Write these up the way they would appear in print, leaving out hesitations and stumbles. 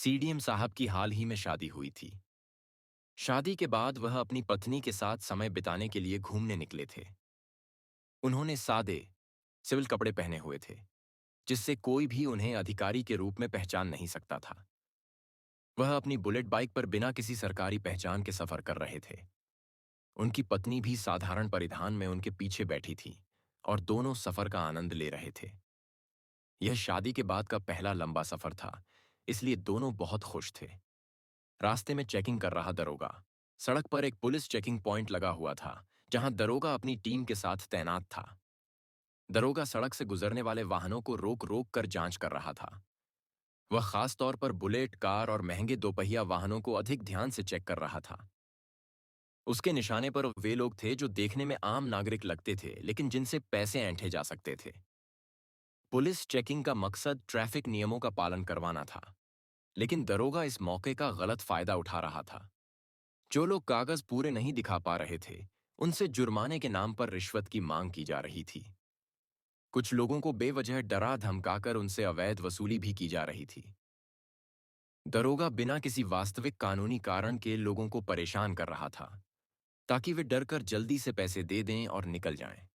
CDM साहब की हाल ही में शादी हुई थी। शादी के बाद वह अपनी पत्नी के साथ समय बिताने के लिए घूमने निकले थे। उन्होंने सादे, सिविल कपड़े पहने हुए थे, जिससे कोई भी उन्हें अधिकारी के रूप में पहचान नहीं सकता था। वह अपनी बुलेट बाइक पर बिना किसी सरकारी पहचान के सफर कर रहे थे। उनकी पत्नी भी साधारण परिधान में उनके पीछे बैठी थी और दोनों सफर का आनंद ले रहे थे। यह शादी के बाद का पहला लंबा सफर था, इसलिए दोनों बहुत खुश थे। रास्ते में चेकिंग कर रहा दरोगा। सड़क पर एक पुलिस चेकिंग पॉइंट लगा हुआ था, जहां दरोगा अपनी टीम के साथ तैनात था। दरोगा सड़क से गुजरने वाले वाहनों को रोक रोक कर जांच कर रहा था। वह खास तौर पर बुलेट, कार और महंगे दोपहिया वाहनों को अधिक ध्यान से चेक कर रहा था। उसके निशाने पर वे लोग थे जो देखने में आम नागरिक लगते थे, लेकिन जिनसे पैसे ऐंठे जा सकते थे। पुलिस चेकिंग का मकसद ट्रैफिक नियमों का पालन करवाना था, लेकिन दरोगा इस मौके का गलत फायदा उठा रहा था। जो लोग कागज पूरे नहीं दिखा पा रहे थे, उनसे जुर्माने के नाम पर रिश्वत की मांग की जा रही थी। कुछ लोगों को बेवजह डरा धमकाकर उनसे अवैध वसूली भी की जा रही थी। दरोगा बिना किसी वास्तविक कानूनी कारण के लोगों को परेशान कर रहा था, ताकि वे डरकर जल्दी से पैसे दे दें और निकल जाएं।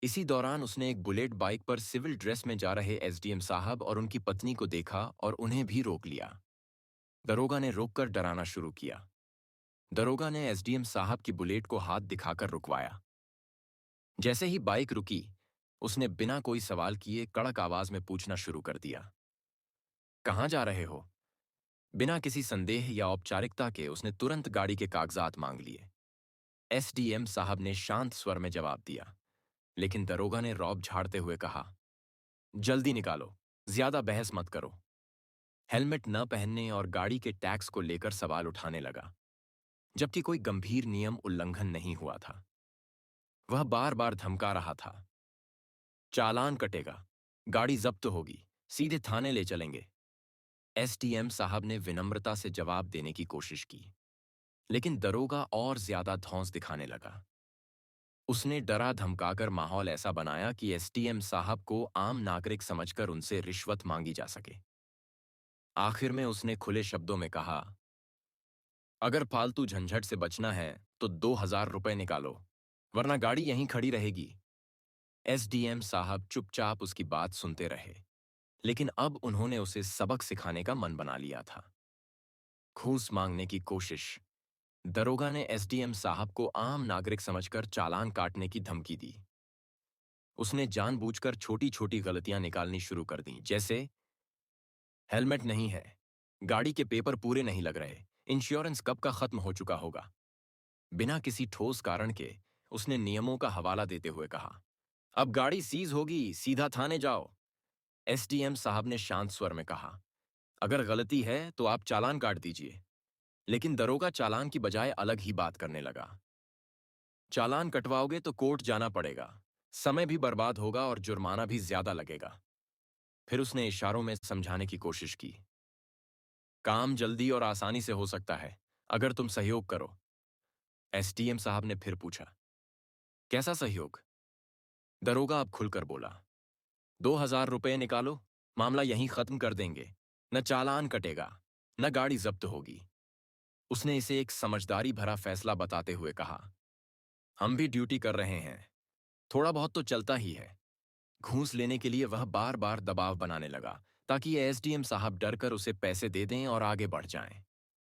इसी दौरान उसने एक बुलेट बाइक पर सिविल ड्रेस में जा रहे एसडीएम साहब और उनकी पत्नी को देखा और उन्हें भी रोक लिया। दरोगा ने रोककर डराना शुरू किया। दरोगा ने एसडीएम साहब की बुलेट को हाथ दिखाकर रुकवाया। जैसे ही बाइक रुकी, उसने बिना कोई सवाल किए कड़क आवाज में पूछना शुरू कर दिया, कहाँ जा रहे हो? बिना किसी संदेह या औपचारिकता के उसने तुरंत गाड़ी के कागजात मांग लिए। एसडीएम साहब ने शांत स्वर में जवाब दिया, लेकिन दरोगा ने रौब झाड़ते हुए कहा, जल्दी निकालो, ज्यादा बहस मत करो। हेलमेट न पहनने और गाड़ी के टैक्स को लेकर सवाल उठाने लगा, जबकि कोई गंभीर नियम उल्लंघन नहीं हुआ था। वह बार बार धमका रहा था, चालान कटेगा, गाड़ी जब्त होगी, सीधे थाने ले चलेंगे। एसडीएम साहब ने विनम्रता से जवाब देने की कोशिश की, लेकिन दरोगा और ज्यादा धौंस दिखाने लगा। उसने डरा धमकाकर माहौल ऐसा बनाया कि एसडीएम साहब को आम नागरिक समझकर उनसे रिश्वत मांगी जा सके। आखिर में उसने खुले शब्दों में कहा, अगर फालतू झंझट से बचना है तो 2,000 रुपए निकालो, वरना गाड़ी यहीं खड़ी रहेगी। एसडीएम साहब चुपचाप उसकी बात सुनते रहे, लेकिन अब उन्होंने उसे सबक सिखाने का मन बना लिया था। घूस मांगने की कोशिश। दरोगा ने एसडीएम साहब को आम नागरिक समझकर चालान काटने की धमकी दी। उसने जानबूझकर छोटी छोटी गलतियां निकालनी शुरू कर दी, जैसे हेलमेट नहीं है, गाड़ी के पेपर पूरे नहीं लग रहे, इंश्योरेंस कब का खत्म हो चुका होगा। बिना किसी ठोस कारण के उसने नियमों का हवाला देते हुए कहा, अब गाड़ी सीज होगी, सीधा थाने जाओ। एसडीएम साहब ने शांत स्वर में कहा, अगर गलती है तो आप चालान काट दीजिए। लेकिन दरोगा चालान की बजाय अलग ही बात करने लगा। चालान कटवाओगे तो कोर्ट जाना पड़ेगा, समय भी बर्बाद होगा और जुर्माना भी ज्यादा लगेगा। फिर उसने इशारों में समझाने की कोशिश की, काम जल्दी और आसानी से हो सकता है अगर तुम सहयोग करो। एसडीएम साहब ने फिर पूछा, कैसा सहयोग? दरोगा अब खुलकर बोला, 2,000 रुपये निकालो, मामला यहीं खत्म कर देंगे। न चालान कटेगा, न गाड़ी जब्त होगी। उसने इसे एक समझदारी भरा फैसला बताते हुए कहा, हम भी ड्यूटी कर रहे हैं, थोड़ा बहुत तो चलता ही है। घूस लेने के लिए वह बार बार दबाव बनाने लगा, ताकि एसडीएम साहब डरकर उसे पैसे दे दें और आगे बढ़ जाएं।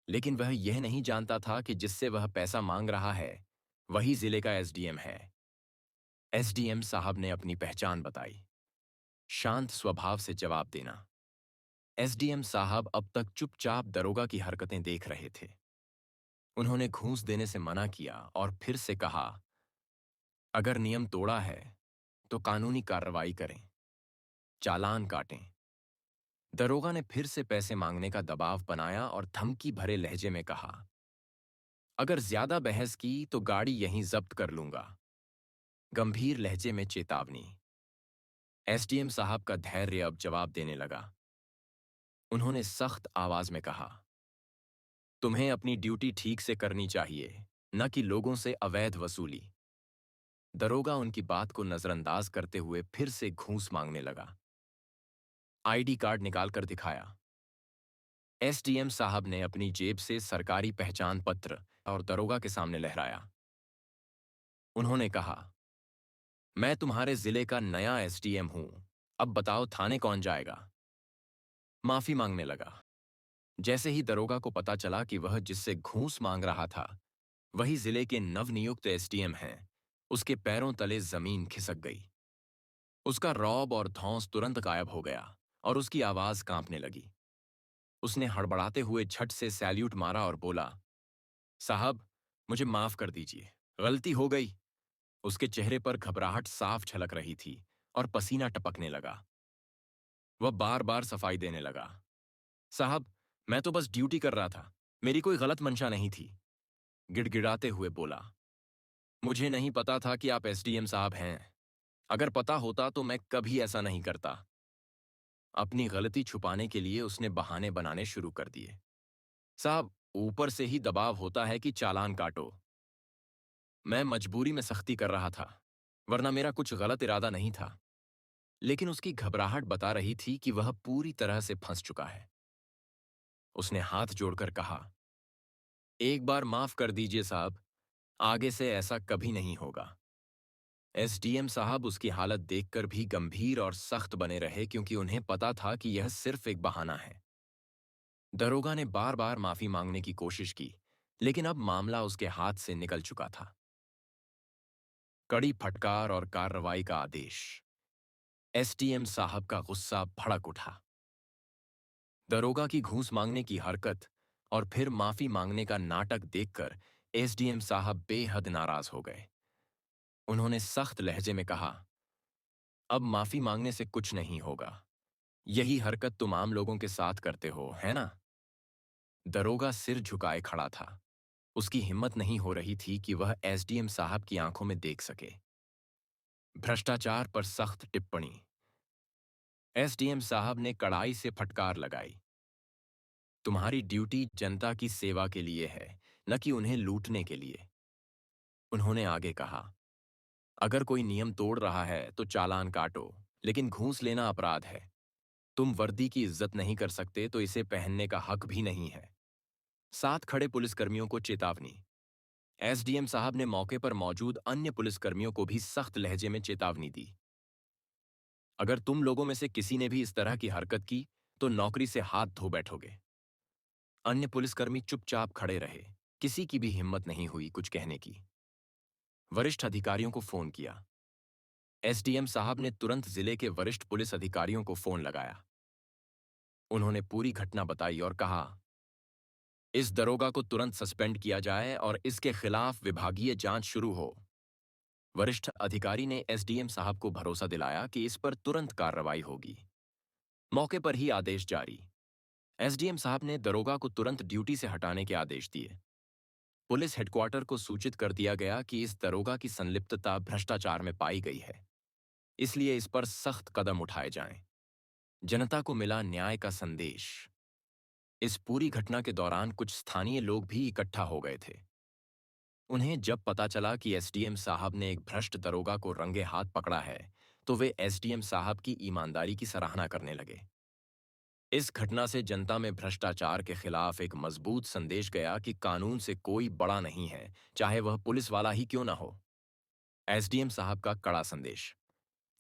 लेकिन वह यह नहीं जानता था कि जिससे वह पैसा मांग रहा है, वही जिले का एसडीएम है। एसडीएम साहब ने अपनी पहचान बताई, शांत स्वभाव से जवाब देना। एसडीएम साहब अब तक चुपचाप दरोगा की हरकतें देख रहे थे। उन्होंने घूस देने से मना किया और फिर से कहा, अगर नियम तोड़ा है तो कानूनी कार्रवाई करें, चालान काटें। दरोगा ने फिर से पैसे मांगने का दबाव बनाया और धमकी भरे लहजे में कहा, अगर ज्यादा बहस की तो गाड़ी यहीं जब्त कर लूंगा। गंभीर लहजे में चेतावनी। एसडीएम साहब का धैर्य अब जवाब देने लगा। उन्होंने सख्त आवाज में कहा, तुम्हें अपनी ड्यूटी ठीक से करनी चाहिए, न कि लोगों से अवैध वसूली। दरोगा उनकी बात को नजरअंदाज करते हुए फिर से घूस मांगने लगा। आईडी कार्ड निकालकर दिखाया। एसडीएम साहब ने अपनी जेब से सरकारी पहचान पत्र और दरोगा के सामने लहराया। उन्होंने कहा, मैं तुम्हारे जिले का नया एसडीएम हूं। अब बताओ थाने कौन जाएगा? माफी मांगने लगा। जैसे ही दरोगा को पता चला कि वह जिससे घूस मांग रहा था वही जिले के नवनियुक्त एसडीएम हैं, उसके पैरों तले जमीन खिसक गई। उसका रौब और धौंस तुरंत गायब हो गया और उसकी आवाज कांपने लगी। उसने हड़बड़ाते हुए झट से सैल्यूट मारा और बोला, साहब, मुझे माफ कर दीजिए, गलती हो गई। उसके चेहरे पर घबराहट साफ झलक रही थी और पसीना टपकने लगा। वह बार बार सफाई देने लगा। साहब, मैं तो बस ड्यूटी कर रहा था, मेरी कोई गलत मंशा नहीं थी। गिड़गिड़ाते हुए बोला, मुझे नहीं पता था कि आप एसडीएम साहब हैं। अगर पता होता तो मैं कभी ऐसा नहीं करता। अपनी गलती छुपाने के लिए उसने बहाने बनाने शुरू कर दिए। साहब, ऊपर से ही दबाव होता है कि चालान काटो। मैं मजबूरी में सख्ती कर रहा था, वरना मेरा कुछ गलत इरादा नहीं था। लेकिन उसकी घबराहट बता रही थी कि वह पूरी तरह से फंस चुका है। उसने हाथ जोड़कर कहा, एक बार माफ कर दीजिए साहब, आगे से ऐसा कभी नहीं होगा। एसडीएम साहब उसकी हालत देखकर भी गंभीर और सख्त बने रहे क्योंकि उन्हें पता था कि यह सिर्फ एक बहाना है। दरोगा ने बार बार माफी मांगने की कोशिश की, लेकिन अब मामला उसके हाथ से निकल चुका था। कड़ी फटकार और कार्रवाई का आदेश। एसडीएम साहब का गुस्सा भड़क उठा। दरोगा की घूस मांगने की हरकत और फिर माफी मांगने का नाटक देखकर एसडीएम साहब बेहद नाराज हो गए। उन्होंने सख्त लहजे में कहा, अब माफी मांगने से कुछ नहीं होगा। यही हरकत तुम आम लोगों के साथ करते हो, है ना? दरोगा सिर झुकाए खड़ा था। उसकी हिम्मत नहीं हो रही थी कि वह एसडीएम साहब की आंखों में देख सके। भ्रष्टाचार पर सख्त टिप्पणी। एसडीएम साहब ने कड़ाई से फटकार लगाई, तुम्हारी ड्यूटी जनता की सेवा के लिए है, न कि उन्हें लूटने के लिए। उन्होंने आगे कहा, अगर कोई नियम तोड़ रहा है तो चालान काटो, लेकिन घूस लेना अपराध है। तुम वर्दी की इज्जत नहीं कर सकते तो इसे पहनने का हक भी नहीं है। साथ खड़े पुलिसकर्मियों को चेतावनी। एसडीएम साहब ने मौके पर मौजूद अन्य पुलिसकर्मियों को भी सख्त लहजे में चेतावनी दी, अगर तुम लोगों में से किसी ने भी इस तरह की हरकत की तो नौकरी से हाथ धो बैठोगे। अन्य पुलिसकर्मी चुपचाप खड़े रहे, किसी की भी हिम्मत नहीं हुई कुछ कहने की। वरिष्ठ अधिकारियों को फोन किया। एसडीएम साहब ने तुरंत जिले के वरिष्ठ पुलिस अधिकारियों को फोन लगाया। उन्होंने पूरी घटना बताई और कहा, इस दरोगा को तुरंत सस्पेंड किया जाए और इसके खिलाफ विभागीय जांच शुरू हो। वरिष्ठ अधिकारी ने एसडीएम साहब को भरोसा दिलाया कि इस पर तुरंत कार्रवाई होगी। मौके पर ही आदेश जारी। एसडीएम साहब ने दरोगा को तुरंत ड्यूटी से हटाने के आदेश दिए। पुलिस हेडक्वार्टर को सूचित कर दिया गया कि इस दरोगा की संलिप्तता भ्रष्टाचार में पाई गई है, इसलिए इस पर सख्त कदम उठाए जाएं। जनता को मिला न्याय का संदेश। इस पूरी घटना के दौरान कुछ स्थानीय लोग भी इकट्ठा हो गए थे। उन्हें जब पता चला कि एसडीएम साहब ने एक भ्रष्ट दरोगा को रंगे हाथ पकड़ा है, तो वे एसडीएम साहब की ईमानदारी की सराहना करने लगे। इस घटना से जनता में भ्रष्टाचार के खिलाफ एक मजबूत संदेश गया कि कानून से कोई बड़ा नहीं है, चाहे वह पुलिस वाला ही क्यों ना हो। एसडीएम साहब का कड़ा संदेश।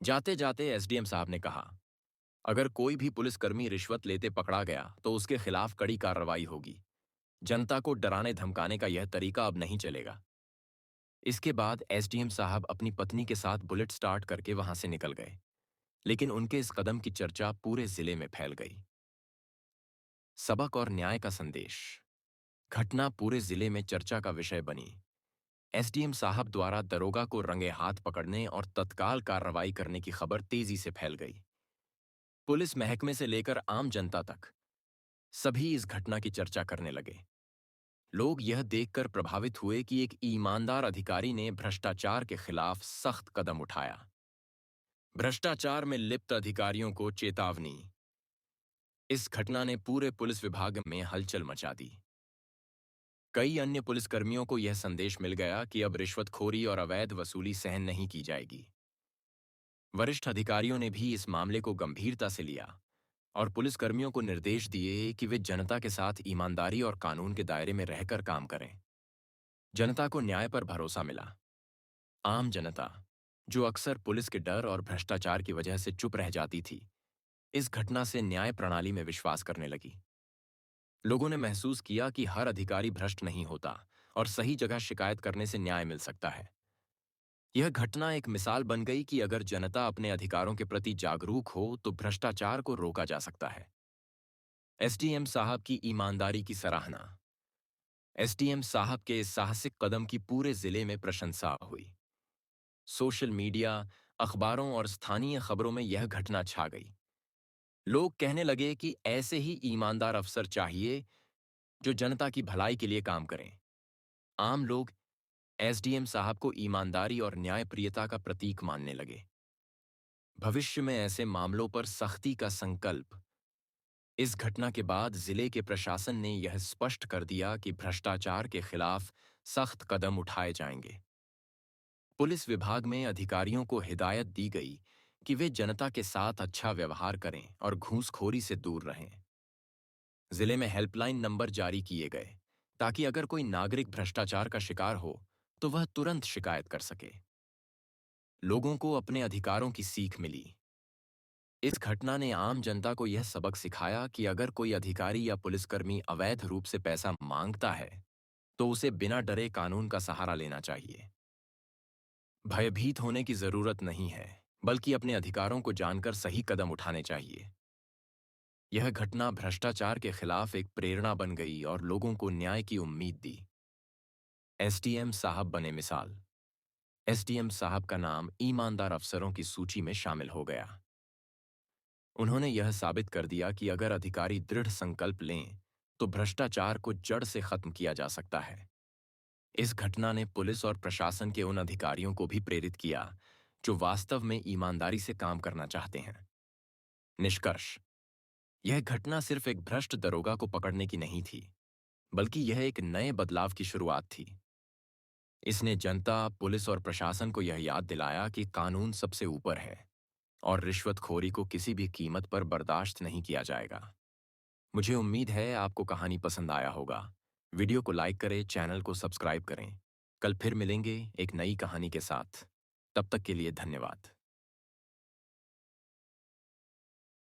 जाते जाते एसडीएम साहब ने कहा, अगर कोई भी पुलिसकर्मी रिश्वत लेते पकड़ा गया तो उसके खिलाफ कड़ी कार्रवाई होगी। जनता को डराने धमकाने का यह तरीका अब नहीं चलेगा। इसके बाद एसडीएम साहब अपनी पत्नी के साथ बुलेट स्टार्ट करके वहां से निकल गए, लेकिन उनके इस कदम की चर्चा पूरे जिले में फैल गई। सबक और न्याय का संदेश। घटना पूरे जिले में चर्चा का विषय बनी। एसडीएम साहब द्वारा दरोगा को रंगे हाथ पकड़ने और तत्काल कार्रवाई करने की खबर तेजी से फैल गई। पुलिस महकमे से लेकर आम जनता तक सभी इस घटना की चर्चा करने लगे। लोग यह देखकर प्रभावित हुए कि एक ईमानदार अधिकारी ने भ्रष्टाचार के खिलाफ सख्त कदम उठाया। भ्रष्टाचार में लिप्त अधिकारियों को चेतावनी। इस घटना ने पूरे पुलिस विभाग में हलचल मचा दी। कई अन्य पुलिसकर्मियों को यह संदेश मिल गया कि अब रिश्वतखोरी और अवैध वसूली सहन नहीं की जाएगी। वरिष्ठ अधिकारियों ने भी इस मामले को गंभीरता से लिया और पुलिसकर्मियों को निर्देश दिए कि वे जनता के साथ ईमानदारी और कानून के दायरे में रहकर काम करें। जनता को न्याय पर भरोसा मिला। आम जनता, जो अक्सर पुलिस के डर और भ्रष्टाचार की वजह से चुप रह जाती थी, इस घटना से न्याय प्रणाली में विश्वास करने लगी। लोगों ने महसूस किया कि हर अधिकारी भ्रष्ट नहीं होता और सही जगह शिकायत करने से न्याय मिल सकता है। यह घटना एक मिसाल बन गई कि अगर जनता अपने अधिकारों के प्रति जागरूक हो तो भ्रष्टाचार को रोका जा सकता है। एसडीएम साहब की ईमानदारी की सराहना। एसडीएम साहब के इस साहसिक कदम की पूरे जिले में प्रशंसा हुई। सोशल मीडिया, अखबारों और स्थानीय खबरों में यह घटना छा गई। लोग कहने लगे कि ऐसे ही ईमानदार अफसर चाहिए जो जनता की भलाई के लिए काम करें। आम लोग एसडीएम साहब को ईमानदारी और न्यायप्रियता का प्रतीक मानने लगे। भविष्य में ऐसे मामलों पर सख्ती का संकल्प। इस घटना के बाद जिले के प्रशासन ने यह स्पष्ट कर दिया कि भ्रष्टाचार के खिलाफ सख्त कदम उठाए जाएंगे। पुलिस विभाग में अधिकारियों को हिदायत दी गई कि वे जनता के साथ अच्छा व्यवहार करें और घूसखोरी से दूर रहें। जिले में हेल्पलाइन नंबर जारी किए गए ताकि अगर कोई नागरिक भ्रष्टाचार का शिकार हो तो वह तुरंत शिकायत कर सके। लोगों को अपने अधिकारों की सीख मिली। इस घटना ने आम जनता को यह सबक सिखाया कि अगर कोई अधिकारी या पुलिसकर्मी अवैध रूप से पैसा मांगता है तो उसे बिना डरे कानून का सहारा लेना चाहिए। भयभीत होने की जरूरत नहीं है, बल्कि अपने अधिकारों को जानकर सही कदम उठाने चाहिए। यह घटना भ्रष्टाचार के खिलाफ एक प्रेरणा बन गई और लोगों को न्याय की उम्मीद दी। एसडीएम साहब बने मिसाल। एसडीएम साहब का नाम ईमानदार अफसरों की सूची में शामिल हो गया। उन्होंने यह साबित कर दिया कि अगर अधिकारी दृढ़ संकल्प लें तो भ्रष्टाचार को जड़ से खत्म किया जा सकता है। इस घटना ने पुलिस और प्रशासन के उन अधिकारियों को भी प्रेरित किया जो वास्तव में ईमानदारी से काम करना चाहते हैं। निष्कर्ष, यह घटना सिर्फ एक भ्रष्ट दरोगा को पकड़ने की नहीं थी, बल्कि यह एक नए बदलाव की शुरुआत थी। इसने जनता, पुलिस और प्रशासन को यह याद दिलाया कि कानून सबसे ऊपर है और रिश्वतखोरी को किसी भी कीमत पर बर्दाश्त नहीं किया जाएगा। मुझे उम्मीद है आपको कहानी पसंद आया होगा। वीडियो को लाइक करें, चैनल को सब्सक्राइब करें। कल फिर मिलेंगे एक नई कहानी के साथ। तब तक के लिए धन्यवाद।